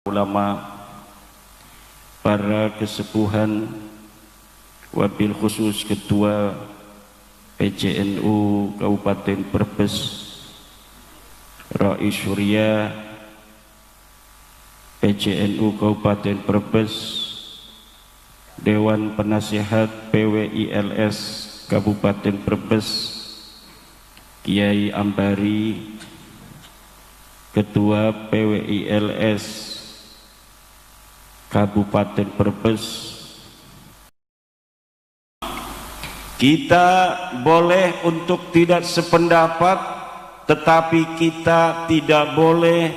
ulama, para kesepuhan, wabil khusus Ketua PCNU Kabupaten Brebes, Rais Surya PCNU Kabupaten Brebes, Dewan Penasihat PWILS Kabupaten Brebes, Kiai Ambari, Ketua PWILS Kabupaten Brebes. Kita boleh untuk tidak sependapat, tetapi kita tidak boleh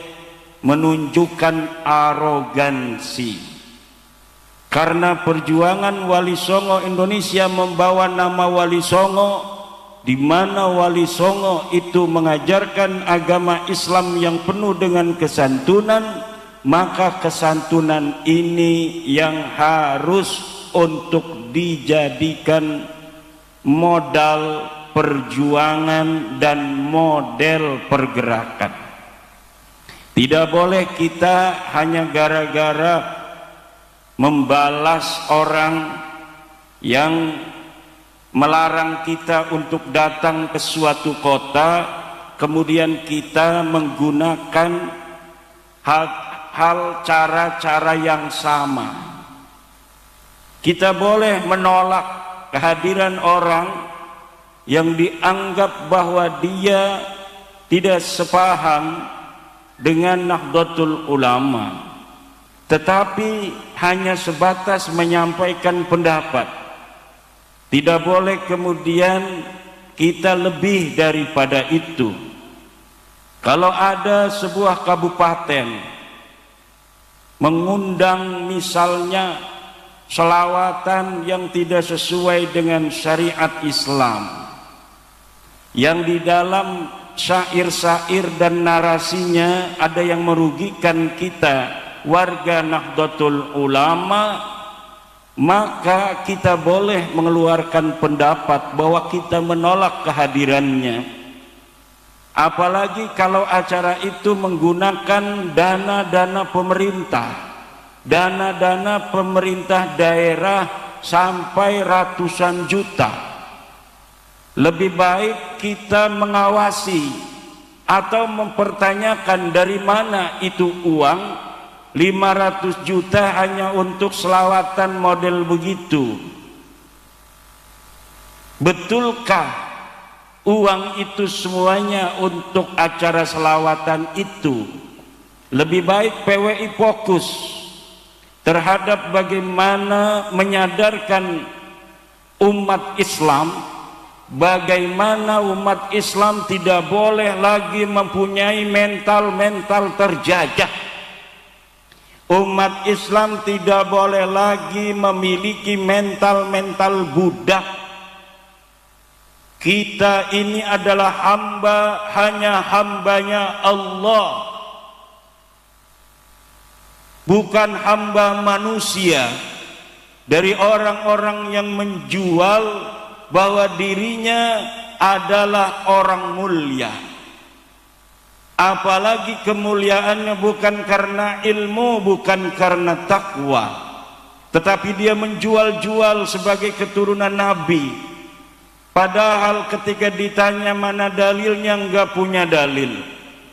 menunjukkan arogansi, karena perjuangan Wali Songo Indonesia membawa nama Wali Songo, di mana Wali Songo itu mengajarkan agama Islam yang penuh dengan kesantunan. Maka kesantunan ini yang harus untuk dijadikan modal perjuangan dan model pergerakan. Tidak boleh kita hanya gara-gara membalas orang yang melarang kita untuk datang ke suatu kota, kemudian kita menggunakan hal cara-cara yang sama. Kita boleh menolak kehadiran orang yang dianggap bahwa dia tidak sepaham dengan Nahdlatul Ulama, tetapi hanya sebatas menyampaikan pendapat. Tidak boleh kemudian kita lebih daripada itu. Kalau ada sebuah kabupaten mengundang misalnya selawatan yang tidak sesuai dengan syariat Islam, yang di dalam syair-syair dan narasinya ada yang merugikan kita warga Nahdlatul Ulama, maka kita boleh mengeluarkan pendapat bahwa kita menolak kehadirannya. Apalagi kalau acara itu menggunakan dana-dana pemerintah, dana-dana pemerintah daerah sampai ratusan juta. Lebih baik kita mengawasi atau mempertanyakan dari mana itu uang 500 juta hanya untuk selawatan model begitu. Betulkah uang itu semuanya untuk acara selawatan itu? Lebih baik PWI fokus terhadap bagaimana menyadarkan umat Islam, bagaimana umat Islam tidak boleh lagi mempunyai mental-mental terjajah. Umat Islam tidak boleh lagi memiliki mental-mental budak. Kita ini adalah hamba, hanya hambanya Allah, bukan hamba manusia. Dari orang-orang yang menjual bahwa dirinya adalah orang mulia, apalagi kemuliaannya bukan karena ilmu, bukan karena takwa, tetapi dia menjual-jual sebagai keturunan Nabi. Padahal ketika ditanya mana dalilnya, enggak punya dalil,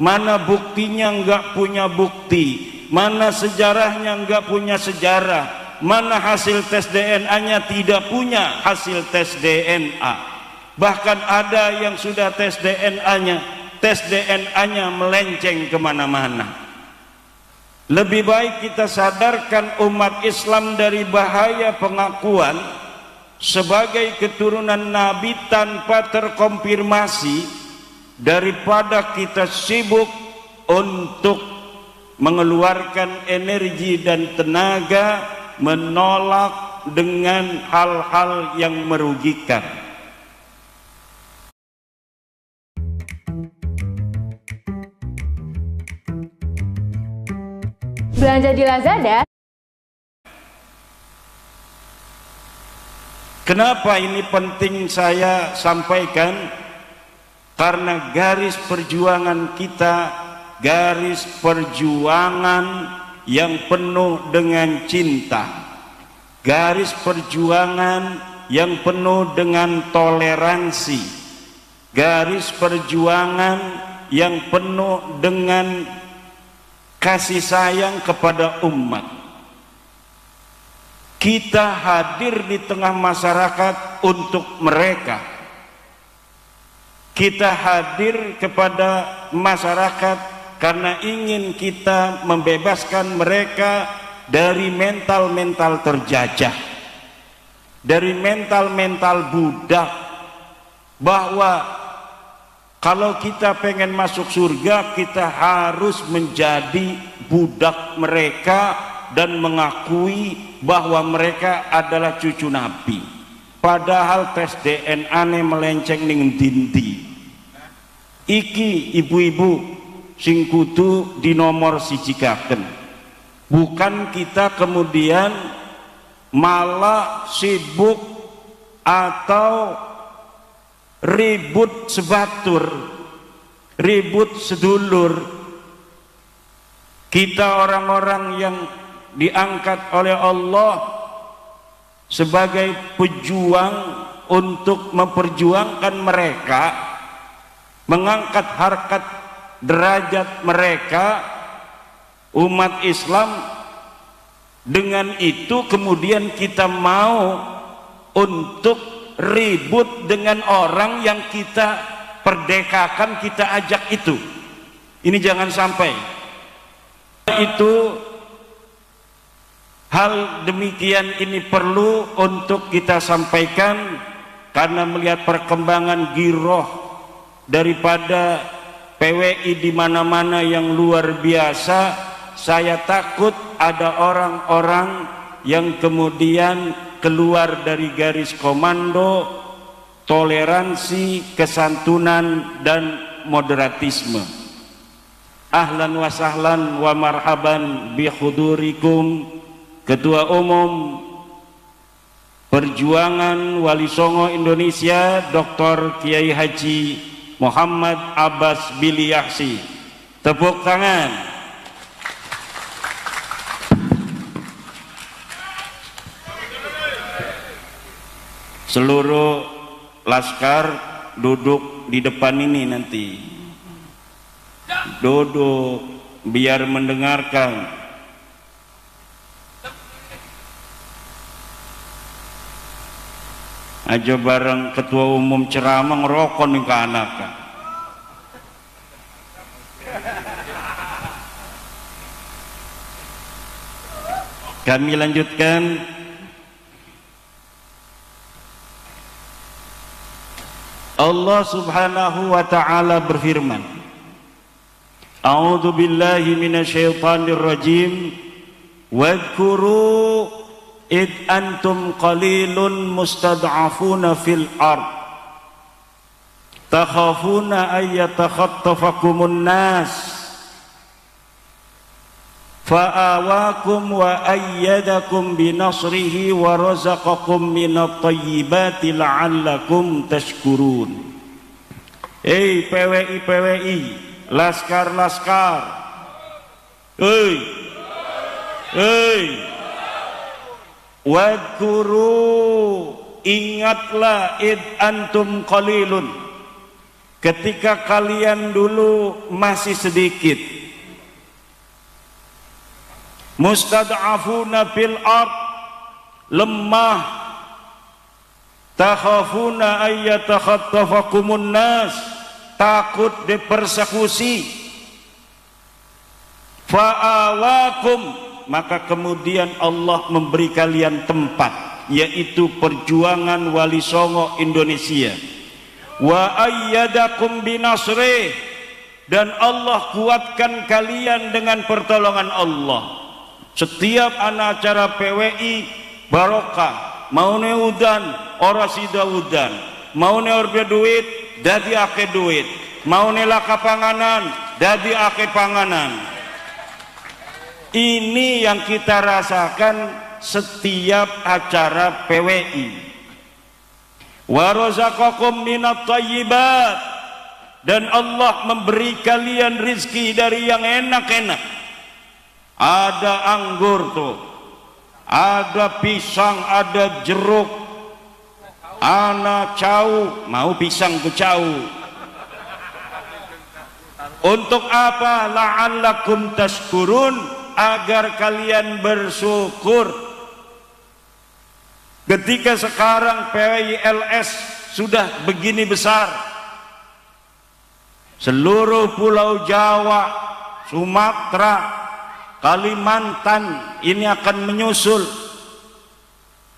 mana buktinya, enggak punya bukti, mana sejarahnya, enggak punya sejarah, mana hasil tes DNA-nya, tidak punya hasil tes DNA. Bahkan ada yang sudah tes DNA-nya melenceng kemana-mana. Lebih baik kita sadarkan umat Islam dari bahaya pengakuan sebagai keturunan Nabi tanpa terkonfirmasi, daripada kita sibuk untuk mengeluarkan energi dan tenaga menolak dengan hal-hal yang merugikan. Belanja di Lazada. Kenapa ini penting saya sampaikan? Karena garis perjuangan kita, garis perjuangan yang penuh dengan cinta, garis perjuangan yang penuh dengan toleransi, garis perjuangan yang penuh dengan kasih sayang kepada umat. Kita hadir di tengah masyarakat untuk mereka. Kita hadir kepada masyarakat karena ingin kita membebaskan mereka dari mental-mental terjajah, dari mental-mental budak, bahwa kalau kita pengen masuk surga kita harus menjadi budak mereka dan mengakui bahwa mereka adalah cucu Nabi. Padahal tes DNA melenceng ning dindi. Iki ibu-ibu sing kudu dinomor sijikaken. Bukan kita kemudian malah sibuk atau ribut sebatur, ribut sedulur. Kita orang-orang yang diangkat oleh Allah sebagai pejuang untuk memperjuangkan mereka, mengangkat harkat derajat mereka, umat Islam. Dengan itu kemudian kita mau untuk ribut dengan orang yang kita perdekakan, kita ajak itu. Ini jangan sampai. Itu hal demikian ini perlu untuk kita sampaikan, karena melihat perkembangan giroh daripada PWI di mana-mana yang luar biasa, saya takut ada orang-orang yang kemudian keluar dari garis komando, toleransi, kesantunan, dan moderatisme. Ahlan wa sahlan wa marhaban bi hudurikum Ketua Umum Perjuangan Wali Songo Indonesia Dr. Kiai Haji Muhammad Abbas Biliaksi. Tepuk tangan. Seluruh laskar duduk di depan ini nanti. Duduk biar mendengarkan. Aja bareng ketua umum ceramah ngerokok nih ke anak. Kami lanjutkan. Allah subhanahu wa ta'ala berfirman, A'udzu billahi minasyaitonir rajim, wadhkuru id antum qalilun mustad'afuna fil ard takhafuna ay yatakhattafakumun nas fa'awakum wa ayyadakum binasrihi wa razaqakum minat thayyibati la'allakum tashkurun. Hei PWI, laskar-laskar, hei wadhkuru, ingatlah id antum qalilun, ketika kalian dulu masih sedikit, mustad'afuna fil ard, lemah, takhafuna ayyatakhattafakumun nas, takut dipersekusi, fa'awakum, maka kemudian Allah memberi kalian tempat, yaitu Perjuangan Wali Songo Indonesia. Wa ayyadakum binasrih, dan Allah kuatkan kalian dengan pertolongan Allah. Setiap anak acara PWI barokah, maune udan ora sida udan, maune orbe duit dadi ake duit, maune laka panganan dadi ake panganan. Ini yang kita rasakan setiap acara PWI. Wa razaqakum minat thayyibat, dan Allah memberi kalian rizki dari yang enak-enak. ada anggur tuh, ada pisang, ada jeruk, ana cau, mau pisang ku cau. Untuk apa? La'allakum tashkurun, agar kalian bersyukur. Ketika sekarang PWILS sudah begini besar, seluruh pulau Jawa, Sumatera, Kalimantan ini akan menyusul.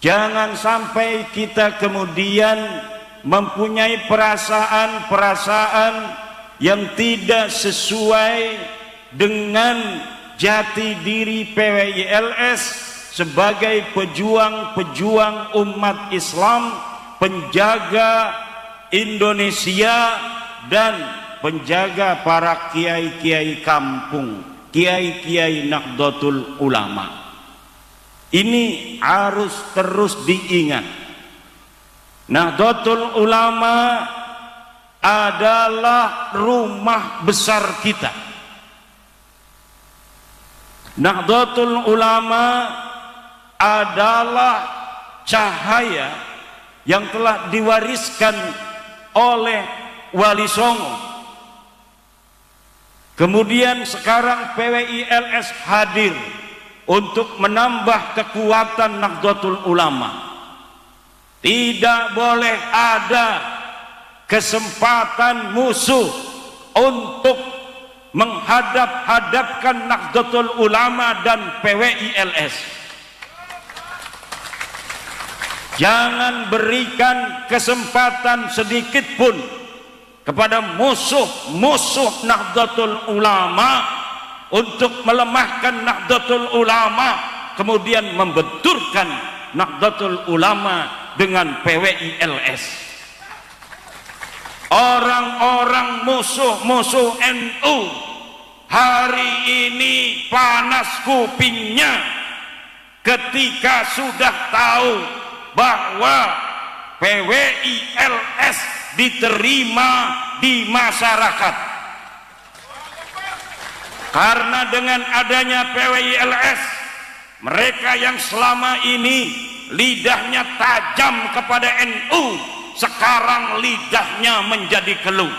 Jangan sampai kita kemudian mempunyai perasaan-perasaan yang tidak sesuai dengan jati diri PWILS sebagai pejuang-pejuang umat Islam, penjaga Indonesia dan penjaga para kiai-kiai kampung, kiai-kiai Nahdlatul Ulama. Ini harus terus diingat. Nahdlatul Ulama adalah rumah besar kita. Nahdlatul Ulama adalah cahaya yang telah diwariskan oleh Wali Songo. Kemudian sekarang PWILS hadir untuk menambah kekuatan Nahdlatul Ulama. Tidak boleh ada kesempatan musuh untuk menghadap-hadapkan Nahdlatul Ulama dan PWILS. Jangan berikan kesempatan sedikit pun kepada musuh-musuh Nahdlatul Ulama untuk melemahkan Nahdlatul Ulama, kemudian membenturkan Nahdlatul Ulama dengan PWILS. Orang-orang musuh-musuh NU hari ini panas kupingnya ketika sudah tahu bahwa PWILS diterima di masyarakat. Karena dengan adanya PWILS, mereka yang selama ini lidahnya tajam kepada NU, sekarang lidahnya menjadi keluh.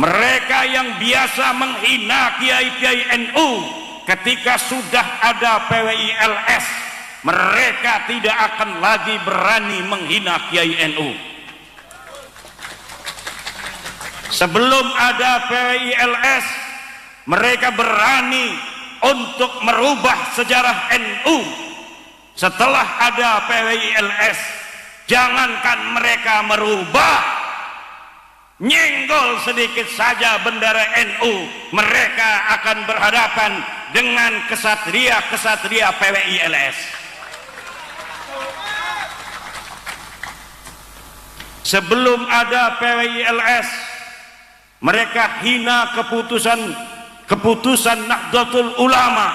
Mereka yang biasa menghina kiai-kiai NU, ketika sudah ada PWILS, mereka tidak akan lagi berani menghina kiai NU. Sebelum ada PWILS, mereka berani untuk merubah sejarah NU. Setelah ada PWILS, jangankan mereka merubah, nyenggol sedikit saja bendera NU, mereka akan berhadapan dengan kesatria-kesatria PWILS. Sebelum ada PWILS, mereka hina keputusan Nahdlatul Ulama.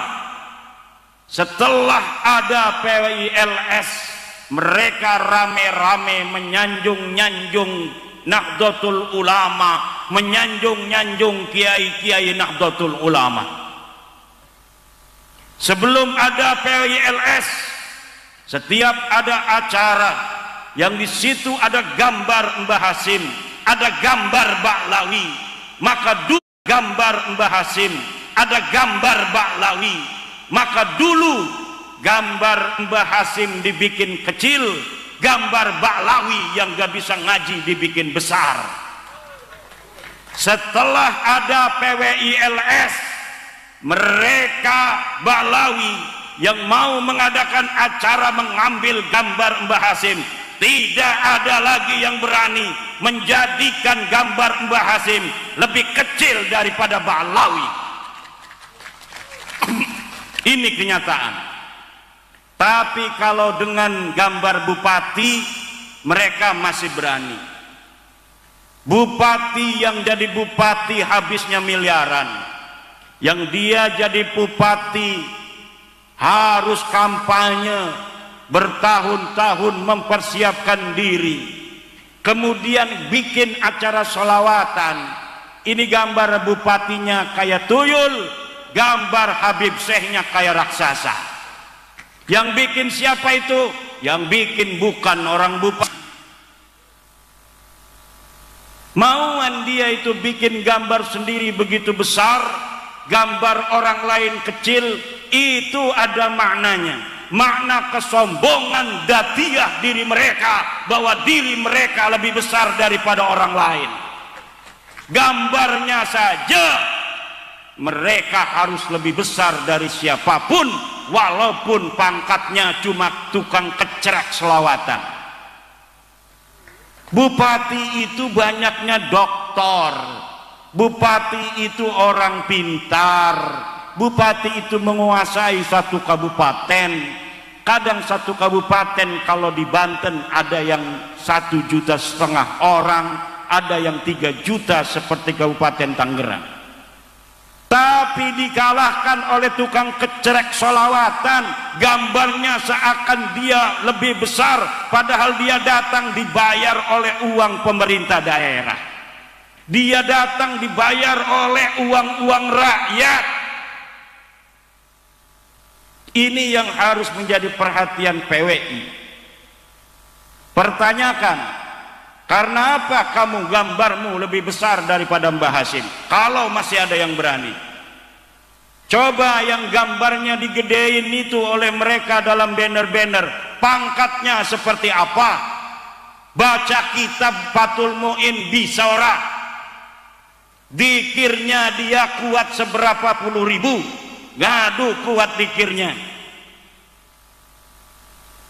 Setelah ada PWILS, mereka rame-rame menyanjung-nyanjung Nahdlatul Ulama, menyanjung-nyanjung kiai-kiai Nahdlatul Ulama. Sebelum ada PWILS, setiap ada acara yang di situ ada gambar Mbah Hasim, ada gambar Baklawi, maka dulu gambar Mbah Hasim, ada gambar Baklawi, maka dulu gambar Mbah Hasim dibikin kecil, gambar Baklawi yang gak bisa ngaji dibikin besar. Setelah ada PWILS, mereka Baklawi yang mau mengadakan acara mengambil gambar Mbah Hasim, tidak ada lagi yang berani menjadikan gambar Mbah Hasim lebih kecil daripada Baklawi. Ini kenyataan. Tapi kalau dengan gambar bupati, mereka masih berani. Bupati yang jadi bupati habisnya miliaran, yang dia jadi bupati harus kampanye bertahun-tahun mempersiapkan diri, kemudian bikin acara sholawatan. Ini gambar bupatinya kayak tuyul, gambar Habib Syekhnya kayak raksasa. Yang bikin siapa itu? Yang bikin bukan orang bupati. Mauan dia itu bikin gambar sendiri begitu besar, gambar orang lain kecil, itu ada maknanya. Makna kesombongan datiah diri mereka, bahwa diri mereka lebih besar daripada orang lain. Gambarnya saja mereka harus lebih besar dari siapapun, walaupun pangkatnya cuma tukang kecerek selawatan. Bupati itu banyaknya doktor, bupati itu orang pintar, bupati itu menguasai satu kabupaten. Kadang satu kabupaten kalau di Banten ada yang 1,5 juta orang, ada yang 3 juta seperti Kabupaten Tangerang. Tapi dikalahkan oleh tukang kecerek solawatan. Gambarnya seakan dia lebih besar, padahal dia datang dibayar oleh uang pemerintah daerah. Dia datang dibayar oleh uang-uang rakyat. Ini yang harus menjadi perhatian PWI. Pertanyakan, karena apa kamu gambarmu lebih besar daripada Mbah Hasyim? Kalau masih ada yang berani. Coba yang gambarnya digedein itu oleh mereka dalam banner-banner, pangkatnya seperti apa? Baca kitab Fathul Mu'in bisa ora? Dikirnya dia kuat seberapa puluh ribu, ngadu kuat dikirnya.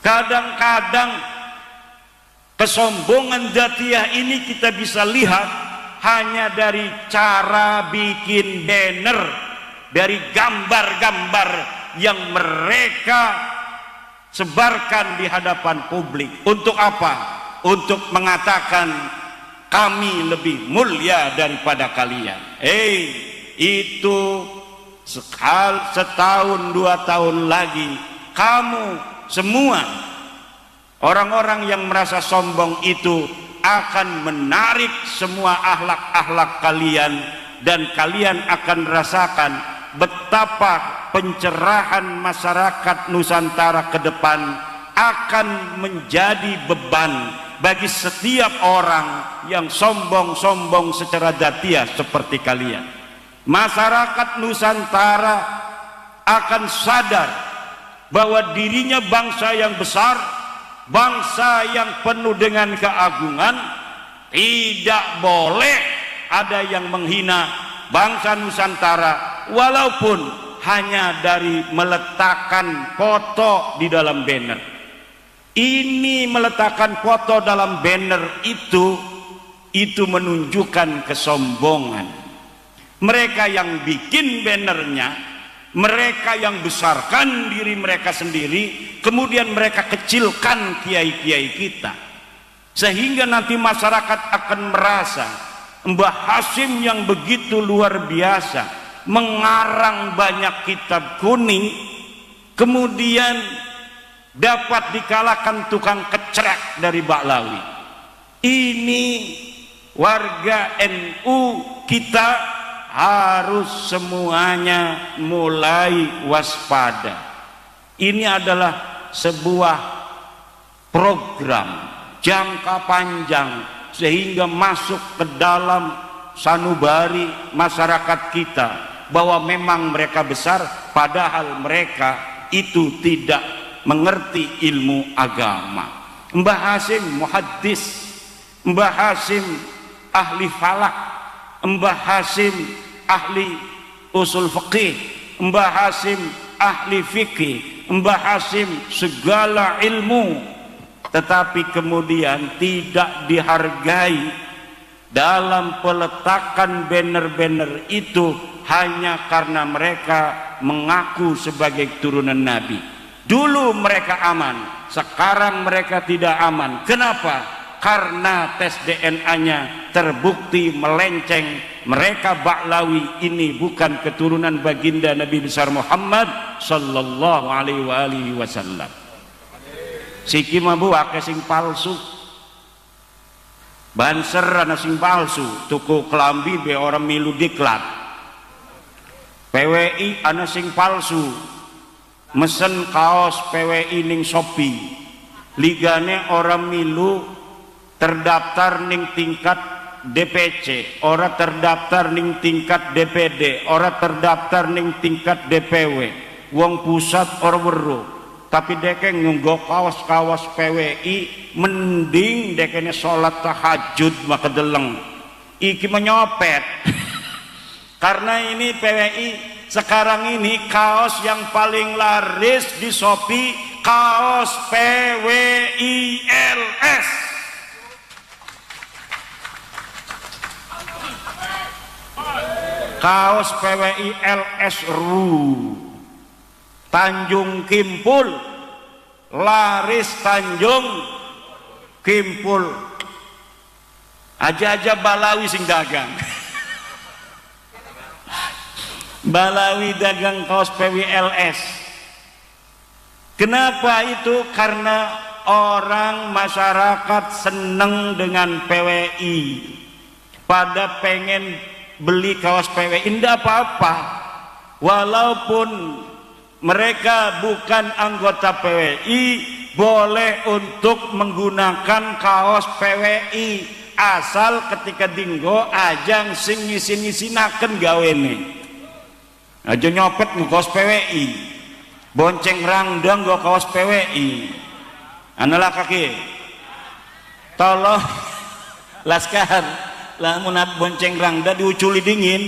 Kadang-kadang kesombongan datiah ini kita bisa lihat hanya dari cara bikin banner, dari gambar-gambar yang mereka sebarkan di hadapan publik. Untuk apa? Untuk mengatakan kami lebih mulia daripada kalian. Itu setahun 2 tahun lagi kamu semua orang-orang yang merasa sombong itu akan menarik semua akhlak-akhlak kalian, dan kalian akan rasakan betapa pencerahan masyarakat Nusantara ke depan akan menjadi beban bagi setiap orang yang sombong-sombong secara datiah seperti kalian. Masyarakat Nusantara akan sadar bahwa dirinya bangsa yang besar, bangsa yang penuh dengan keagungan. Tidak boleh ada yang menghina bangsa Nusantara, walaupun hanya dari meletakkan foto di dalam banner. Ini meletakkan foto dalam banner itu menunjukkan kesombongan. Mereka yang bikin bannernya, mereka yang besarkan diri mereka sendiri, kemudian mereka kecilkan kiai-kiai kita, sehingga nanti masyarakat akan merasa Mbah Hasyim yang begitu luar biasa mengarang banyak kitab kuning, kemudian dapat dikalahkan tukang kecerek dari Baklawi. Ini warga NU kita harus semuanya mulai waspada. Ini adalah sebuah program jangka panjang, sehingga masuk ke dalam sanubari masyarakat kita bahwa memang mereka besar, padahal mereka itu tidak mengerti ilmu agama. Mbah Hasyim muhaddis, Mbah Hasyim ahli falak, Mbah Hasyim ahli usul fikih, Mbah Hasyim ahli fikih, Mbah Hasyim segala ilmu, tetapi kemudian tidak dihargai dalam peletakan banner-banner itu hanya karena mereka mengaku sebagai keturunan Nabi. Dulu mereka aman, sekarang mereka tidak aman. Kenapa? Karena tes DNA-nya terbukti melenceng. Mereka Baklawi ini bukan keturunan baginda Nabi besar Muhammad sallallahu alaihi wasallam. Siki mambu akeh sing palsu, banser ana sing palsu, tuku kelambi be orang milu diklat. PWI ana sing palsu mesen kaos PWI ning Shopee, ligane orang milu terdaftar ning tingkat DPC, ora terdaftar ning tingkat DPD, ora terdaftar ning tingkat DPW, wong pusat ora weruh, tapi deke ngunggo kaos-kaos PWI, mending dekene sholat tahajud maka deleng iki menyopet. Karena ini PWI sekarang ini kaos yang paling laris di Shopee, kaos PWILS. Kaos PWILS Tanjung Kimpul, laris Tanjung Kimpul. Aja-aja Balawi sing dagang. Balawi dagang kaos PWILS. Kenapa itu? Karena orang masyarakat seneng dengan PWI, pada pengen beli kaos PWI. Tidak apa-apa, walaupun mereka bukan anggota PWI, boleh untuk menggunakan kaos PWI, asal ketika dinggo ajang sing ngisi-ngisinaken gawene. Aja nyopet kaos PWI, bonceng rangdang nggo kaos PWI. Analah kaki tolong laskar lamun bonceng rangda diuculi dingin,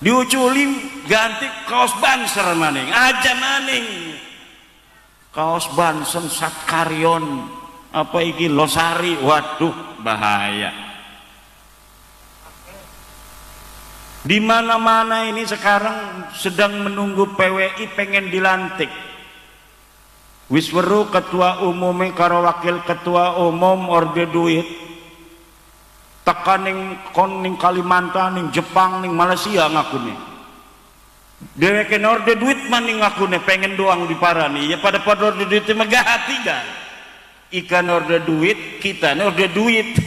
diuculi ganti kaos banser maning, aja maning kaos banser Satkaryon apa iki Losari. Waduh bahaya. Di mana-mana ini sekarang sedang menunggu PWI pengen dilantik. Wis weruh ketua umum karo wakil ketua umum orde duit. Tekan ning Kalimantan, ning Jepang, ning Malaysia ngakune. Dheweke orde duit maning ngakune pengen doang diparani. Ya pada orde duit megah hati kan. Ikan orde duit, kita orde duit.